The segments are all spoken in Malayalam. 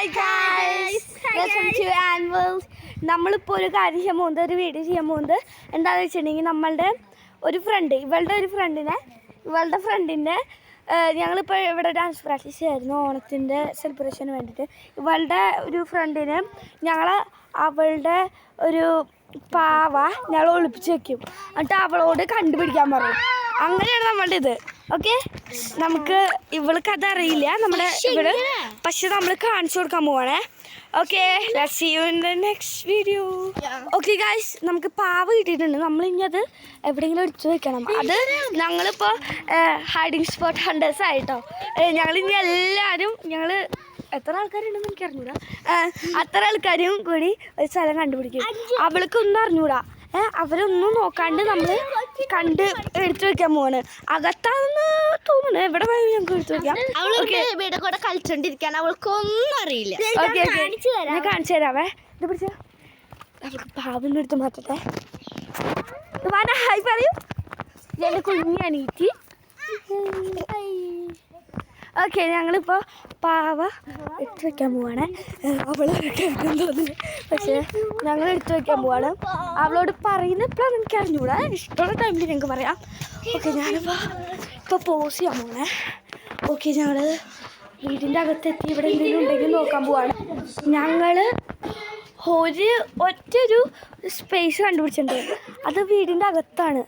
ഹായ് ഗൈസ്, വെൽക്കം ടു ആൻവേൾഡ്. നമ്മളിപ്പോൾ ഒരു കാര്യം ചെയ്യാൻ പോകുന്നത്, ഒരു വീഡിയോ ചെയ്യാൻ പോകുന്നത് എന്താണെന്ന് വെച്ചിട്ടുണ്ടെങ്കിൽ, നമ്മളുടെ ഒരു ഫ്രണ്ട്, ഇവളുടെ ഫ്രണ്ടിൻ്റെ ഞങ്ങളിപ്പോൾ ഇവിടെ ഡാൻസ് പ്രാക്ടീസ് ചെയ്യായിരുന്നു ഓണത്തിൻ്റെ സെലിബ്രേഷന് വേണ്ടിയിട്ട്. ഇവളുടെ ഒരു ഫ്രണ്ടിന് അവളുടെ ഒരു പാവ ഞങ്ങൾ ഒളിപ്പിച്ച് വെക്കും, എന്നിട്ട് അവളോട് കണ്ടുപിടിക്കാൻ പറയും. അങ്ങനെയാണ് നമ്മളുടെ ഇത്. ഓക്കെ, നമുക്ക് ഇവൾക്ക് അതറിയില്ല നമ്മുടെ ഇവിടെ, പക്ഷെ നമ്മൾ കാണിച്ചു കൊടുക്കാൻ പോവാണേ. Okay, let's see you in the next video. Okay guys, നമുക്ക് പാവ കിട്ടിയിട്ടുണ്ട്. നമ്മളിനി അത് എവിടെയെങ്കിലും എടുത്തു വെക്കണം. അത് ഞങ്ങളിപ്പോൾ ഹൈഡിങ് സ്പോട്ട് ഹണ്ടേഴ്സ് ആയിട്ടോ. ഞങ്ങളിനി എല്ലാവരും എത്ര ആൾക്കാരുണ്ടെന്ന് എനിക്ക് അറിഞ്ഞൂടാ, അത്ര ആൾക്കാരും കൂടി ഒരു സ്ഥലം കണ്ടുപിടിക്കും. അവൾക്കൊന്നും അറിഞ്ഞൂടാ, അവരൊന്നും നോക്കാണ്ട് നമ്മൾ എടുത്തു വെക്കാൻ പോവാണ്. അകത്താന്ന് തോന്നുന്നു, എവിടെ പോയി ഞങ്ങൾക്ക് എടുത്തു വെക്കാം. ഇവിടെ കൂടെ കളിച്ചോണ്ടിരിക്കാൻ അവൾക്കൊന്നും അറിയില്ല. ഓക്കെ ഓക്കെ, ഞാൻ കാണിച്ചു തരാവേ. ഇത് പിടിച്ച അവൾക്ക് പാവിൻ്റെ അടുത്ത് മാറ്റട്ടെ. ഹായ് പറയൂ, എൻ്റെ കുഞ്ഞി അനീറ്റി. ഓക്കെ, ഞങ്ങളിപ്പോൾ പാവ എടുത്തു വെക്കാൻ പോവാണ്. അവൾ കേൾക്കാൻ തോന്നുന്നു, പക്ഷേ ഞങ്ങൾ എടുത്തു വെക്കാൻ പോവാണ്. അവളോട് പറയുന്ന എപ്പോഴാണ് എനിക്ക് അറിഞ്ഞൂടാ, ഇഷ്ടമുള്ള ടൈമിൽ ഞങ്ങൾക്ക് പറയാം. ഓക്കെ, ഞാനിപ്പോൾ പോസ് ചെയ്യാൻ പോകണേ. ഓക്കെ, ഞങ്ങൾ വീടിൻ്റെ അകത്തെത്തി ഇവിടെ എന്തെങ്കിലും ഉണ്ടെങ്കിൽ നോക്കാൻ പോവാണ്. ഞങ്ങൾ ഒറ്റൊരു സ്പേസ് കണ്ടുപിടിച്ചിട്ടുണ്ട്. അത് വീടിൻ്റെ അകത്താണ്,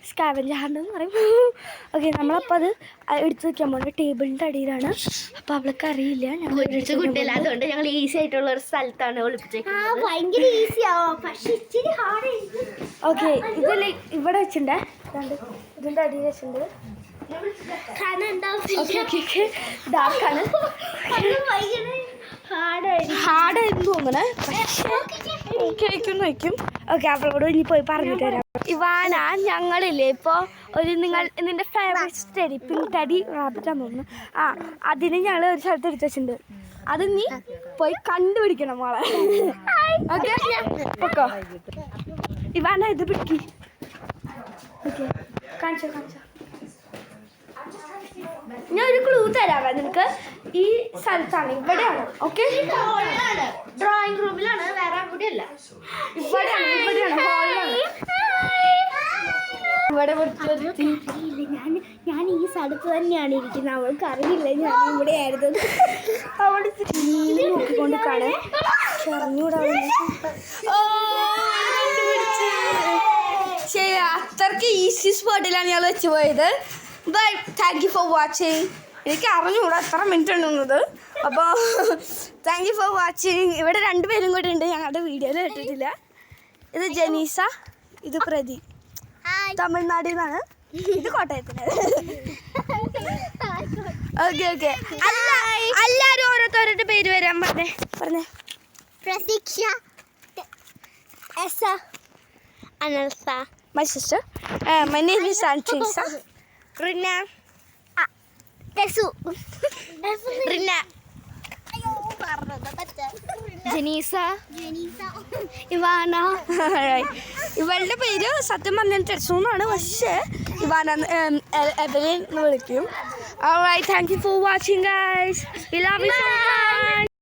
സ്കാവഞ്ചർ ഹണ്ട് എന്ന് പറയും. ഓക്കെ, നമ്മളപ്പോൾ അത് എടുത്തു വെക്കാൻ പോകുന്നത് ടേബിളിൻ്റെ അടിയിലാണ്. അപ്പോൾ അവൾക്ക് അറിയില്ല, അതുകൊണ്ട് ഞങ്ങൾ ഈസി ആയിട്ടുള്ള ഒരു സ്ഥലത്താണ് ഒളിപ്പിച്ചേക്കുന്നത്. ഭയങ്കര ഈസിയാവും, പക്ഷേ ഇച്ചിരി ഹാർഡ്. ഓക്കെ, ഇതിൽ ഇവിടെ വെച്ചിട്ടുണ്ട്, ഇതിൻ്റെ അടിയിൽ വെച്ചിട്ടുണ്ട്. ഡാർക്കാണ്, ഹാർഡായിരുന്നു തോന്നണേ, പക്ഷേ വയ്ക്കും. ഓക്കെ, അവളോട് ഇനി പോയി പറഞ്ഞിട്ട് തരാം. ഇവാന, ഞങ്ങളില്ലേ ഇപ്പോൾ നിന്റെ ഫേവറേറ്റ് സ്റ്റഡി പിങ്ക് ടെഡി റാബിറ്റാന്ന് തോന്നുന്നു. അതിന് ഞങ്ങൾ ഒരു സ്ഥലത്ത് എടുത്ത് വെച്ചിട്ടുണ്ട്. അത് നീ പോയി കണ്ടുപിടിക്കണം മോളെ. ഓക്കെ, ഓക്കോ ഇവാന, ഇത് പിടിക്കി. ഓക്കെ, കാണിച്ചോ. ഞാൻ ഒരു ക്ലൂ തരാവേ നിനക്ക്. ഈ സ്ഥലത്താണ്, ഇവിടെയാണ്. ഓക്കെ, ഡ്രോയിങ് റൂമിലാണ്, വേറെ കൂടിയല്ല. ഇവിടെയാണ് ഹോളിലാണ്. ഇവിടെ ഞാൻ ഈ സ്ഥലത്ത് തന്നെയാണ് ഇരിക്കുന്നത്. അവൾക്ക് അറിയില്ല ഞാൻ ഇവിടെ ആയിരുന്നു. അവിടെ നോക്കിക്കൊണ്ട് കാണാൻ അറിഞ്ഞൂടാ. ശരി, അത്രയ്ക്ക് ഈസി സ്പോട്ടിലാണ് ഞങ്ങൾ വെച്ച് പോയത്. Bye, thank you for watching. എനിക്ക് അറിഞ്ഞൂടാ എത്ര മിനിറ്റ് ഉണ്ടെന്നത്. അപ്പോൾ താങ്ക് യു ഫോർ വാച്ചിങ്. ഇവിടെ രണ്ടുപേരും കൂടെ ഉണ്ട്, ഞങ്ങളുടെ വീഡിയോയിൽ ഇട്ടിട്ടില്ല. ഇത് ജനീസ, ഇത് പ്രതി, തമിഴ്നാട്ടിൽ നിന്നാണ്. ഇത് കോട്ടയത്തിന്. ഓക്കെ ഓക്കെ, എല്ലാവരും ഓരോരുത്തരുടെ പേര് വരാൻ പറഞ്ഞേ. പ്രതീക്ഷ, അനൽസ, my sister. My name is Antrisa. Rina. Tesu. Rina. ജനീസ, ഇവാന. ഇവളുടെ പേര് സത്യം പറഞ്ഞാൽ ടെസു എന്നാണ്, പക്ഷേ ഇവാന എവലിൻ എന്ന് വിളിക്കും. Alright, thank you for watching guys. We love you so much.